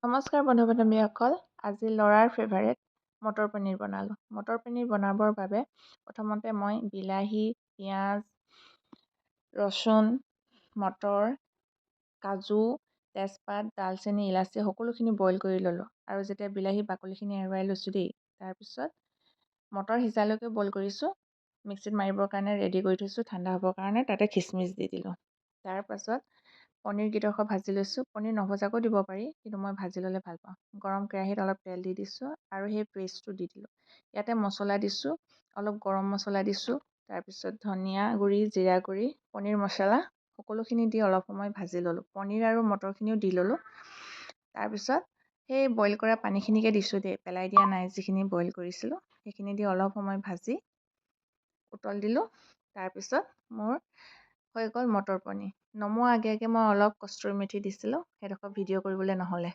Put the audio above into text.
নমস্কাৰ বন্ধু বান্ধৱীসকল। আজি ল'ৰাৰ ফেভাৰেট মটৰ পনীৰ বনালোঁ। মটৰ পনীৰ বনাবৰ বাবে প্ৰথমতে মই বিলাহী, পিঁয়াজ, ৰচুন, মটৰ, কাজু, তেজপাত, ডালচেনি, ইলাচি সকলোখিনি বইল কৰি ল'লোঁ। আৰু যেতিয়া বিলাহী বাকলিখিনি এৰুৱাই লৈছোঁ দেই, তাৰপিছত মটৰ সিজালৈকে বইল কৰিছোঁ। মিক্সিত মাৰিবৰ কাৰণে ৰেডি কৰি থৈছোঁ ঠাণ্ডা হ'বৰ কাৰণে। তাতে খিচমিচ দি দিলোঁ। তাৰপাছত পনীৰ কেইডোখৰ ভাজি লৈছোঁ। পনীৰ নভজাকৈও দিব পাৰি, কিন্তু মই ভাজি ল'লে ভাল পাওঁ। গৰম কেৰাহীত অলপ তেল দি দিছোঁ আৰু সেই পেষ্টটো দি দিলোঁ। ইয়াতে মছলা দিছোঁ, অলপ গৰম মছলা দিছোঁ, তাৰপিছত ধনিয়া গুড়ি, জিৰা গুড়ি, পনীৰ মছলা সকলোখিনি দি অলপ সময় ভাজি ল'লোঁ। পনীৰ আৰু মটৰখিনিও দি ল'লোঁ। তাৰপিছত সেই বইল কৰা পানীখিনিকে দিছোঁ দেই, পেলাই দিয়া নাই। যিখিনি বইল কৰিছিলোঁ সেইখিনি দি অলপ সময় ভাজি উতল দিলোঁ। তাৰপিছত মোৰ হৈ গ'ল মটৰ পনীৰ। নমোৱাৰ আগে আগে মই অলপ কষ্টুৰি মেথি দিছিলোঁ, সেইডোখৰ ভিডিঅ' কৰিবলৈ নহ'লে।